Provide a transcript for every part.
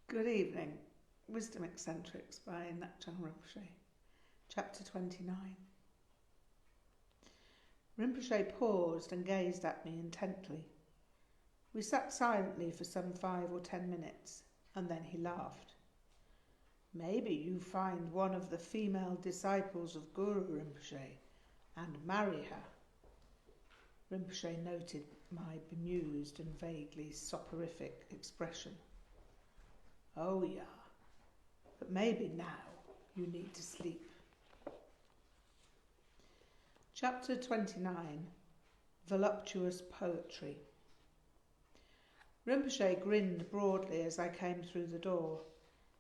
Good evening. Wisdom Eccentrics by Ngak'chang Rinpoche. Chapter 29. Rinpoche paused and gazed at me intently. We sat silently for some 5 or 10 minutes, and then he laughed. Maybe you find one of the female disciples of Guru Rinpoche and marry her. Rinpoche noted my bemused and vaguely soporific expression. Oh yeah, but maybe now you need to sleep. Chapter 29. Voluptuous Poetry. Rinpoche grinned broadly as I came through the door.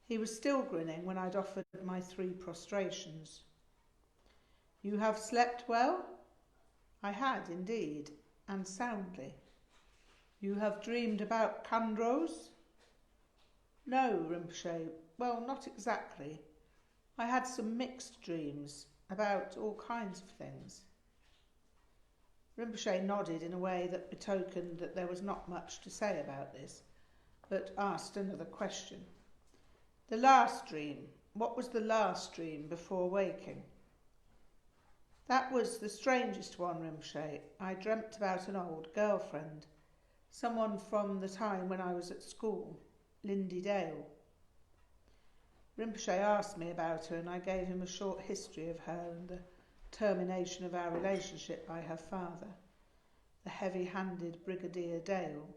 He was still grinning when I'd offered my 3 prostrations. You have slept well? I had indeed, and soundly. You have dreamed about Khandros? No, Rinpoche, well, not exactly. I had some mixed dreams about all kinds of things. Rinpoche nodded in a way that betokened that there was not much to say about this, but asked another question. The last dream, what was the last dream before waking? That was the strangest one, Rinpoche. I dreamt about an old girlfriend, someone from the time when I was at school. Lindy Dale. Rinpoche asked me about her and I gave him a short history of her and the termination of our relationship by her father, the heavy-handed Brigadier Dale.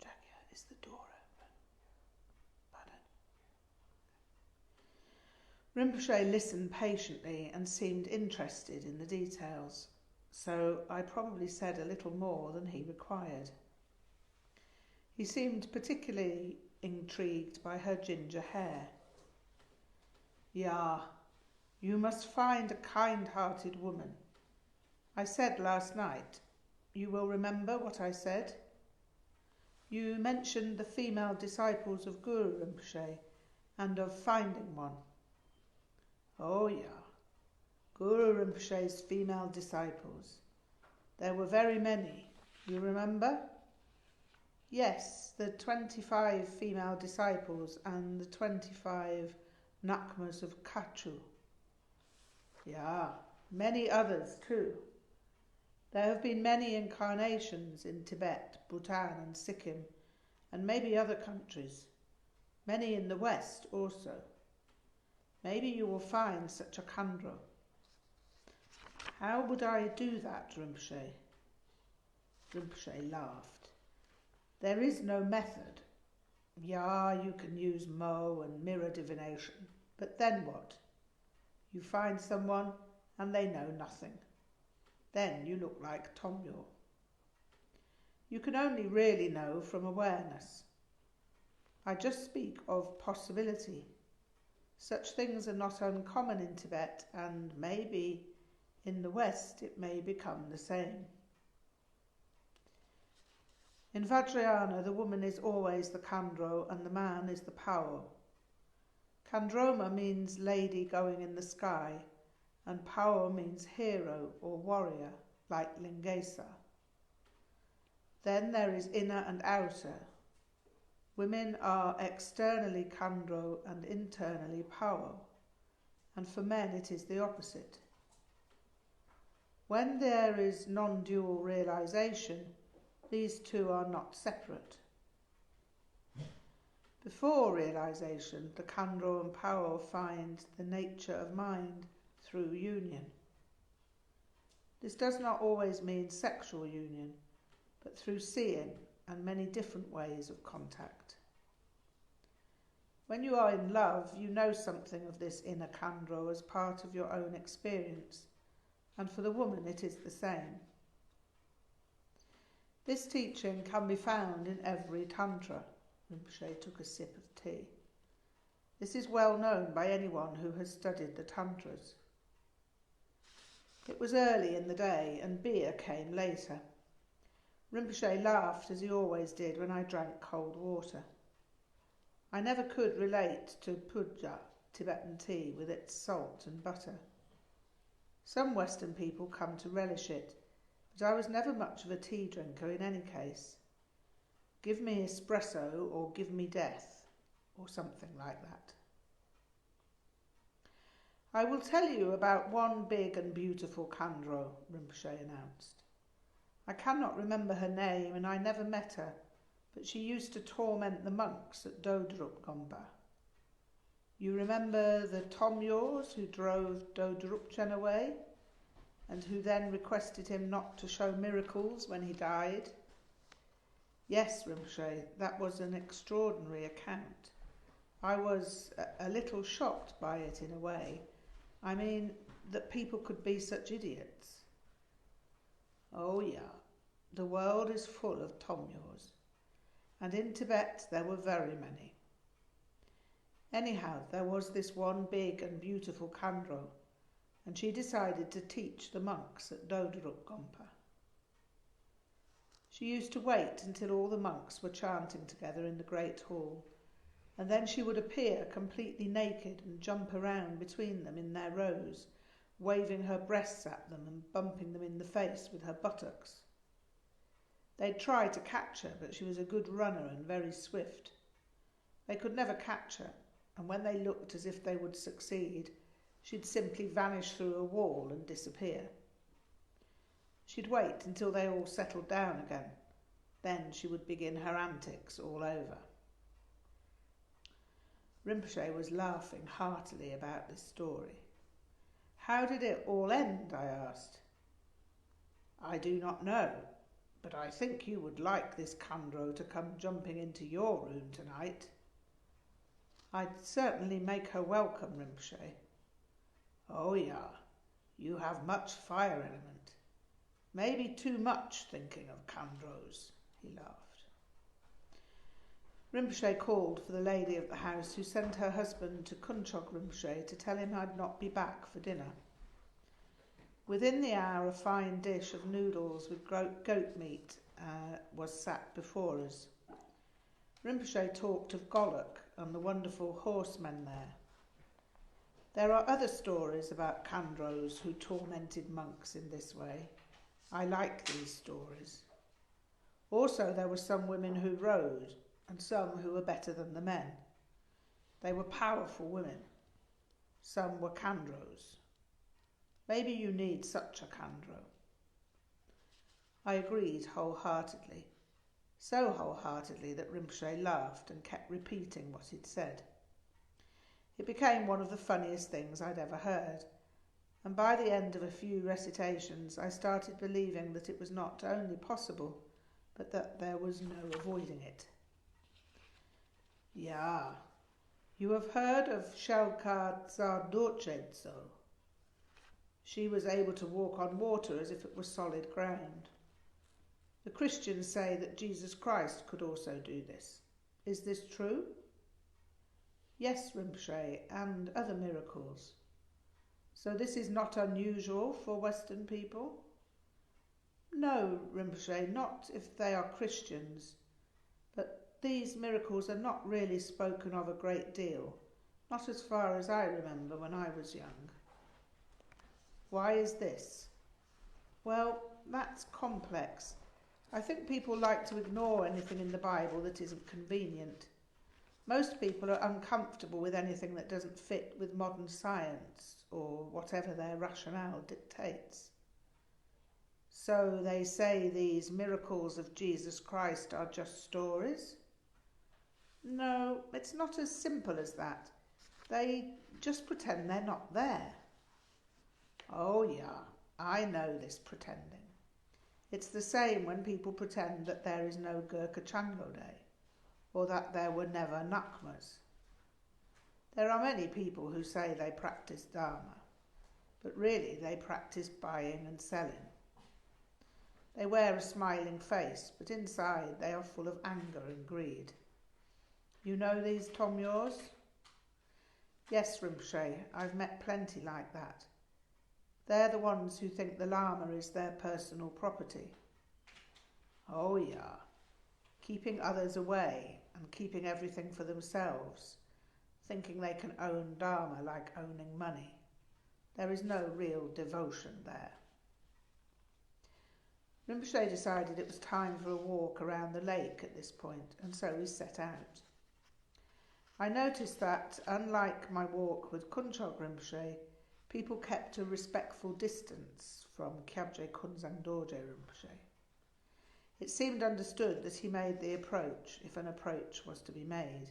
Jackie, is the door open? Pardon? Rinpoche listened patiently and seemed interested in the details, so I probably said a little more than he required. He seemed particularly intrigued by her ginger hair. Yeah, you must find a kind-hearted woman. I said last night, you will remember what I said? You mentioned the female disciples of Guru Rinpoche and of finding one. Oh yeah, Guru Rinpoche's female disciples. There were very many, you remember? Yes, the 25 female disciples and the 25 Ngakmas of Kachu. Yeah, many others too. There have been many incarnations in Tibet, Bhutan and Sikkim, and maybe other countries. Many in the West also. Maybe you will find such a Khandro. How would I do that, Rinpoche? Rinpoche laughed. There is no method. Yeah, you can use Mo and mirror divination, but then what? You find someone and they know nothing. Then you look like Tomyo. You can only really know from awareness. I just speak of possibility. Such things are not uncommon in Tibet, and maybe in the West it may become the same. In Vajrayana, the woman is always the Khandro and the man is the Pao. Khandroma means lady going in the sky, and Pao means hero or warrior, like Lingesa. Then there is inner and outer. Women are externally Khandro and internally Pao, and for men it is the opposite. When there is non-dual realisation, these two are not separate. Before realisation, the Khandro and Pao find the nature of mind through union. This does not always mean sexual union, but through seeing and many different ways of contact. When you are in love, you know something of this inner Khandro as part of your own experience, and for the woman it is the same. This teaching can be found in every tantra. Rinpoche took a sip of tea. This is well known by anyone who has studied the tantras. It was early in the day and beer came later. Rinpoche laughed as he always did when I drank cold water. I never could relate to puja, Tibetan tea, with its salt and butter. Some Western people come to relish it, but I was never much of a tea drinker in any case. Give me espresso or give me death, or something like that. I will tell you about one big and beautiful Khandro, Rinpoche announced. I cannot remember her name and I never met her, but she used to torment the monks at Dodrup Gompa. You remember the Tomyors who drove Dodrupchen away and who then requested him not to show miracles when he died? Yes, Rinpoche, that was an extraordinary account. I was a little shocked by it in a way. I mean, that people could be such idiots. Oh yeah, the world is full of Tomyors, and in Tibet there were very many. Anyhow, there was this one big and beautiful Khandro, and she decided to teach the monks at Dodrup Gompa. She used to wait until all the monks were chanting together in the great hall, and then she would appear completely naked and jump around between them in their rows, waving her breasts at them and bumping them in the face with her buttocks. They'd try to catch her, but she was a good runner and very swift. They could never catch her, and when they looked as if they would succeed, she'd simply vanish through a wall and disappear. She'd wait until they all settled down again. Then she would begin her antics all over. Rinpoche was laughing heartily about this story. How did it all end? I asked. I do not know, but I think you would like this Khandro to come jumping into your room tonight. I'd certainly make her welcome, Rinpoche. Oh yeah, you have much fire element. Maybe too much thinking of Khandros, he laughed. Rinpoche called for the lady of the house, who sent her husband to Kunchog Rinpoche to tell him I'd not be back for dinner. Within the hour, a fine dish of noodles with goat meat was sat before us. Rinpoche talked of Golok and the wonderful horsemen there. There are other stories about Khandros who tormented monks in this way. I like these stories. Also, there were some women who rode, and some who were better than the men. They were powerful women. Some were Khandros. Maybe you need such a Khandro. I agreed wholeheartedly, so wholeheartedly that Rinpoche laughed and kept repeating what he'd said. It became one of the funniest things I'd ever heard, and by the end of a few recitations I started believing that it was not only possible, but that there was no avoiding it. Yeah, you have heard of Ngak'chang Rinpoche. She was able to walk on water as if it were solid ground. The Christians say that Jesus Christ could also do this. Is this true? Yes, Rinpoche, and other miracles. So this is not unusual for Western people? No, Rinpoche, not if they are Christians. But these miracles are not really spoken of a great deal, not as far as I remember when I was young. Why is this? Well, that's complex. I think people like to ignore anything in the Bible that isn't convenient. Most people are uncomfortable with anything that doesn't fit with modern science or whatever their rationale dictates. So they say these miracles of Jesus Christ are just stories? No, it's not as simple as that. They just pretend they're not there. Oh yeah, I know this pretending. It's the same when people pretend that there is no Ngak'chang Rinpoche, or that there were never Ngakmas. There are many people who say they practice Dharma, but really they practice buying and selling. They wear a smiling face, but inside they are full of anger and greed. You know these Tomyors? Yes, Rinpoche, I've met plenty like that. They're the ones who think the Lama is their personal property. Oh yeah, keeping others away and keeping everything for themselves, thinking they can own Dharma like owning money. There is no real devotion there. Rinpoche decided it was time for a walk around the lake at this point, and so we set out. I noticed that, unlike my walk with Ngak'chang Rinpoche, people kept a respectful distance from Künzang Dorje Rinpoche. It seemed understood that he made the approach, if an approach was to be made.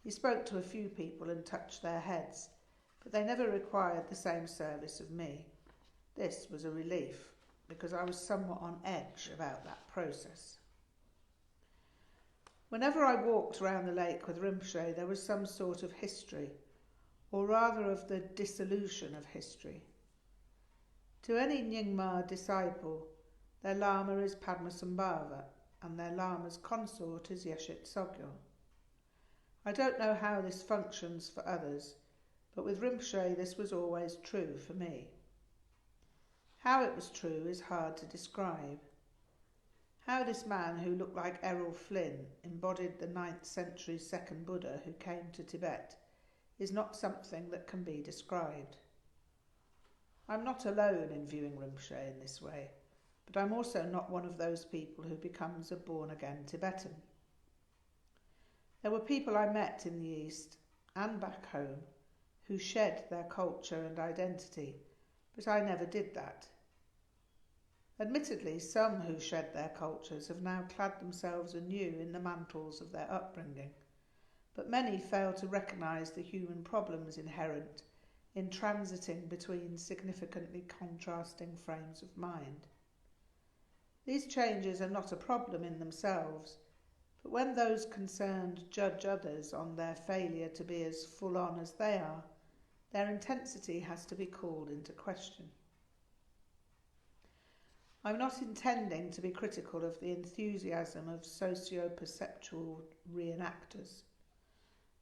He spoke to a few people and touched their heads, but they never required the same service of me. This was a relief, because I was somewhat on edge about that process. Whenever I walked around the lake with Rinpoche, there was some sort of history, or rather of the dissolution of history. To any Nyingma disciple, their Lama is Padmasambhava, and their Lama's consort is Yeshet Sogyal. I don't know how this functions for others, but with Rinpoche this was always true for me. How it was true is hard to describe. How this man who looked like Errol Flynn embodied the 9th century second Buddha who came to Tibet is not something that can be described. I'm not alone in viewing Rinpoche in this way, but I'm also not one of those people who becomes a born-again Tibetan. There were people I met in the East and back home who shed their culture and identity, but I never did that. Admittedly, some who shed their cultures have now clad themselves anew in the mantles of their upbringing, but many fail to recognise the human problems inherent in transiting between significantly contrasting frames of mind. These changes are not a problem in themselves, but when those concerned judge others on their failure to be as full-on as they are, their intensity has to be called into question. I'm not intending to be critical of the enthusiasm of socio-perceptual reenactors.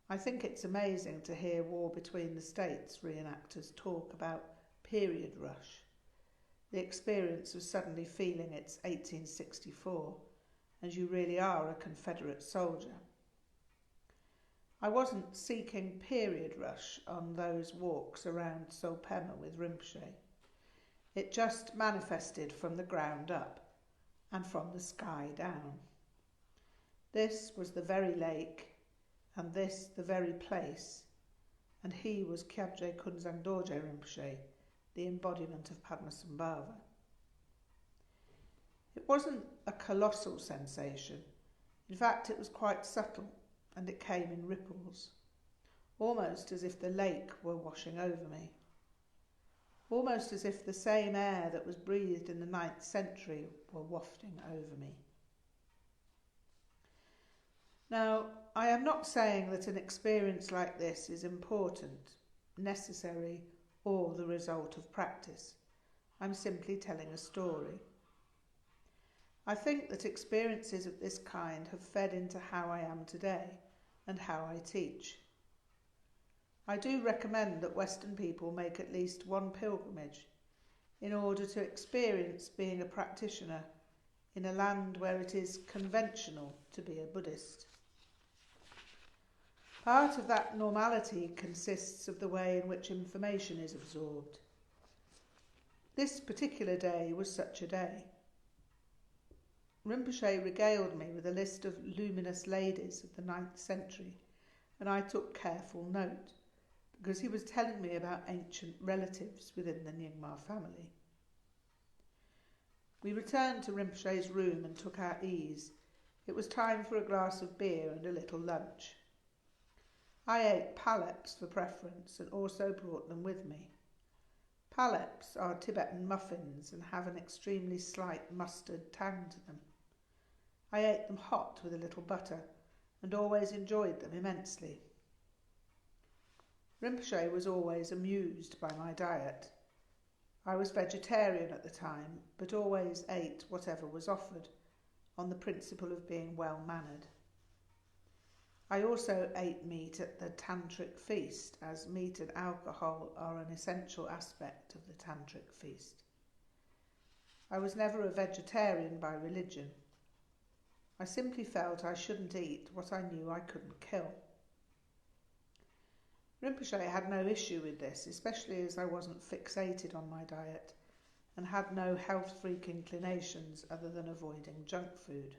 I think it's amazing to hear War Between the States reenactors talk about period rush, the experience of suddenly feeling it's 1864 and you really are a Confederate soldier. I wasn't seeking period rush on those walks around Solpema with Rinpoche. It just manifested from the ground up and from the sky down. This was the very lake, and this the very place, and he was Kyabje Künzang Dorje Rinpoche, the embodiment of Padmasambhava. It wasn't a colossal sensation. In fact, it was quite subtle, and it came in ripples, almost as if the lake were washing over me. Almost as if the same air that was breathed in the 9th century were wafting over me. Now, I am not saying that an experience like this is important, necessary, or the result of practice. I'm simply telling a story. I think that experiences of this kind have fed into how I am today and how I teach. I do recommend that Western people make at least one pilgrimage in order to experience being a practitioner in a land where it is conventional to be a Buddhist. Part of that normality consists of the way in which information is absorbed. This particular day was such a day. Rinpoche regaled me with a list of luminous ladies of the 9th century, and I took careful note, because he was telling me about ancient relatives within the Nyingma family. We returned to Rinpoche's room and took our ease. It was time for a glass of beer and a little lunch. I ate paleps for preference and also brought them with me. Paleps are Tibetan muffins and have an extremely slight mustard tang to them. I ate them hot with a little butter and always enjoyed them immensely. Rinpoche was always amused by my diet. I was vegetarian at the time, but always ate whatever was offered, on the principle of being well-mannered. I also ate meat at the tantric feast, as meat and alcohol are an essential aspect of the tantric feast. I was never a vegetarian by religion. I simply felt I shouldn't eat what I knew I couldn't kill. Rinpoche had no issue with this, especially as I wasn't fixated on my diet, and had no health-freak inclinations other than avoiding junk food.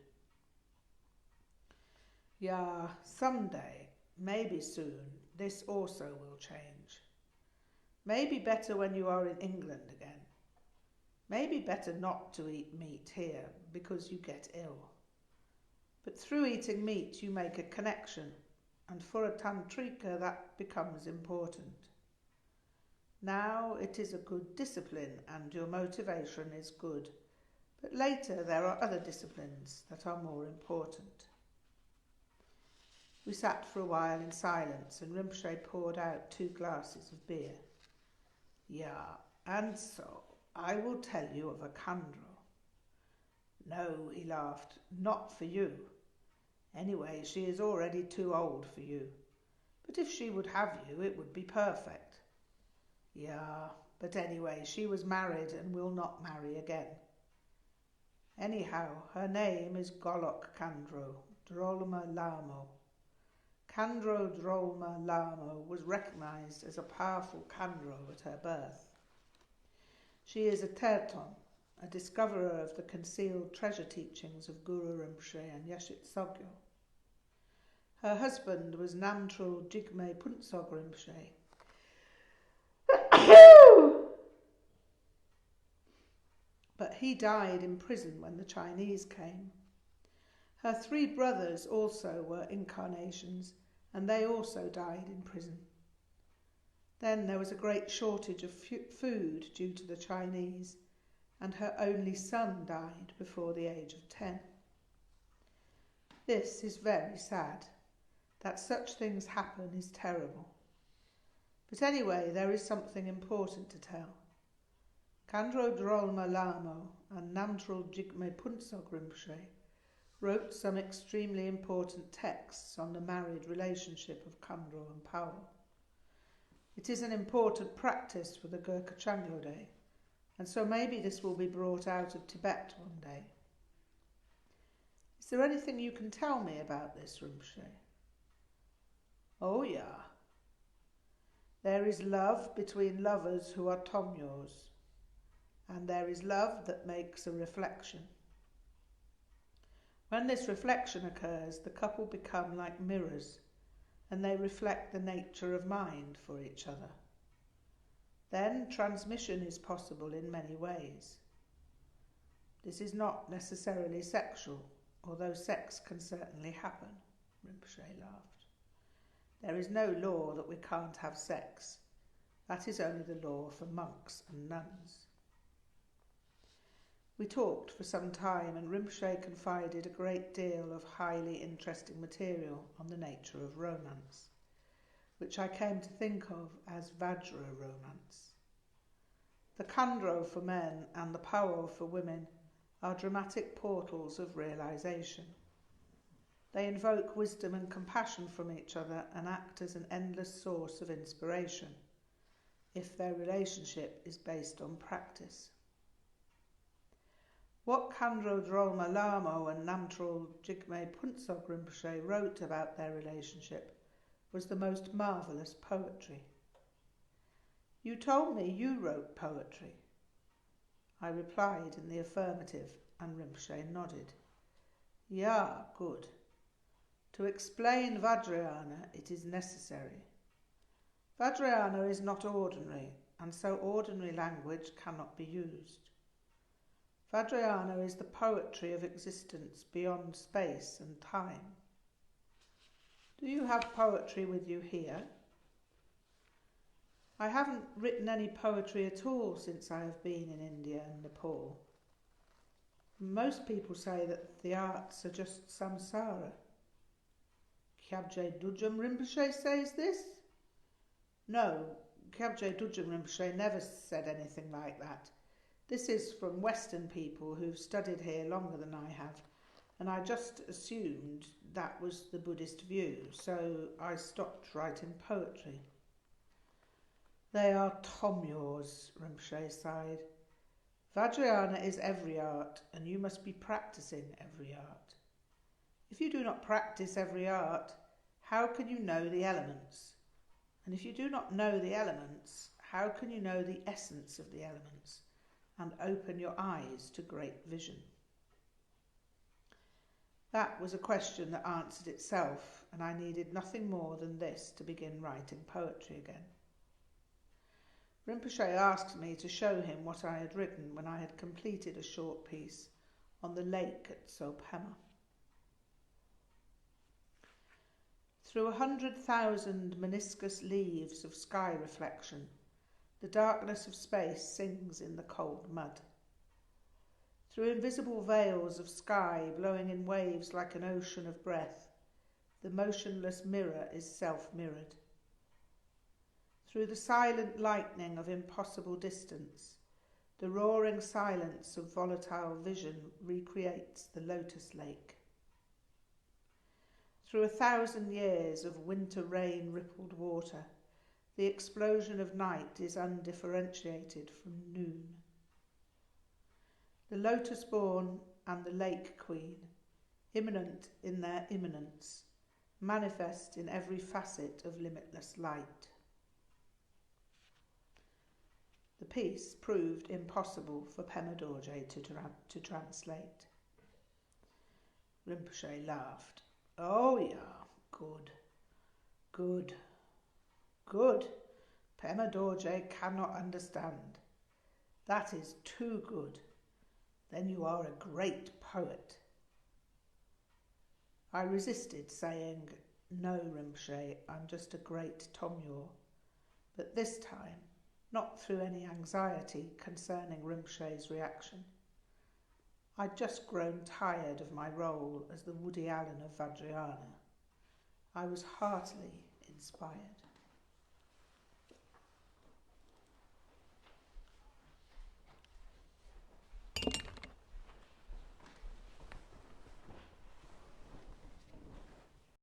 Yeah, someday, maybe soon, this also will change. Maybe better when you are in England again. Maybe better not to eat meat here because you get ill. But through eating meat you make a connection, and for a tantrika that becomes important. Now it is a good discipline and your motivation is good, but later there are other disciplines that are more important. We sat for a while in silence and Rinpoche poured out 2 glasses of beer. Yeah, and so I will tell you of a khandro. No, he laughed, not for you. Anyway, she is already too old for you. But if she would have you, it would be perfect. Yeah, but anyway, she was married and will not marry again. Anyhow, her name is Golok Khandro Drolma Lamo. Khandro Drolma Lamo was recognized as a powerful Khandro at her birth. She is a terton, a discoverer of the concealed treasure teachings of Guru Rinpoche and Yeshit Sogyo. Her husband was Namtrul Jigme Puntsog Rinpoche. But he died in prison when the Chinese came. Her 3 brothers also were incarnations, and they also died in prison. Then there was a great shortage of food due to the Chinese, and her only son died before the age of 10. This is very sad. That such things happen is terrible. But anyway, there is something important to tell. Khandro Drolma Lamo and Namtrul Jigme Puntsog Rinpoche wrote some extremely important texts on the married relationship of Khandro and Powell. It is an important practice for the Ngak'chang Rinpoche, and so maybe this will be brought out of Tibet one day. Is there anything you can tell me about this, Rinpoche? Oh yeah. There is love between lovers who are tomyos, and there is love that makes a reflection. When this reflection occurs, the couple become like mirrors, and they reflect the nature of mind for each other. Then transmission is possible in many ways. This is not necessarily sexual, although sex can certainly happen, Rinpoche laughed. There is no law that we can't have sex. That is only the law for monks and nuns. We talked for some time and Rinpoche confided a great deal of highly interesting material on the nature of romance, which I came to think of as Vajra romance. The Khandro for men and the Powell for women are dramatic portals of realisation. They invoke wisdom and compassion from each other and act as an endless source of inspiration, if their relationship is based on practice. What Khandro Drolma Lamo and Namtrul Jigme Puntsog Rinpoche wrote about their relationship was the most marvellous poetry. You told me you wrote poetry. I replied in the affirmative and Rinpoche nodded. Yeah, good. To explain Vajrayana, it is necessary. Vajrayana is not ordinary, and so ordinary language cannot be used. Vajrayana is the poetry of existence beyond space and time. Do you have poetry with you here? I haven't written any poetry at all since I have been in India and Nepal. Most people say that the arts are just samsara. Kyabje Dujam Rinpoche says this? No, Kyabje Dujam Rinpoche never said anything like that. This is from Western people who've studied here longer than I have, and I just assumed that was the Buddhist view, so I stopped writing poetry. They are tomyos, Rinpoche sighed. Vajrayana is every art, and you must be practicing every art. If you do not practice every art, how can you know the elements? And if you do not know the elements, how can you know the essence of the elements? and open your eyes to great vision. That was a question that answered itself, and I needed nothing more than this to begin writing poetry again. Rinpoche asked me to show him what I had written when I had completed a short piece on the lake at Sopema. Through 100,000 meniscus leaves of sky reflection, the darkness of space sings in the cold mud. Through invisible veils of sky blowing in waves like an ocean of breath, the motionless mirror is self-mirrored. Through the silent lightning of impossible distance, the roaring silence of volatile vision recreates the lotus lake. Through 1,000 years of winter rain rippled water, the explosion of night is undifferentiated from noon. The lotus-born and the lake queen, immanent in their immanence, manifest in every facet of limitless light. The piece proved impossible for Pema Dorje to translate. Rinpoche laughed. Oh yeah, good. Pema Dorje cannot understand. That is too good. Then you are a great poet. I resisted, saying, no, Rinpoche, I'm just a great Tomyor. But this time, not through any anxiety concerning Rinpoche's reaction. I'd just grown tired of my role as the Woody Allen of Vajrayana. I was heartily inspired.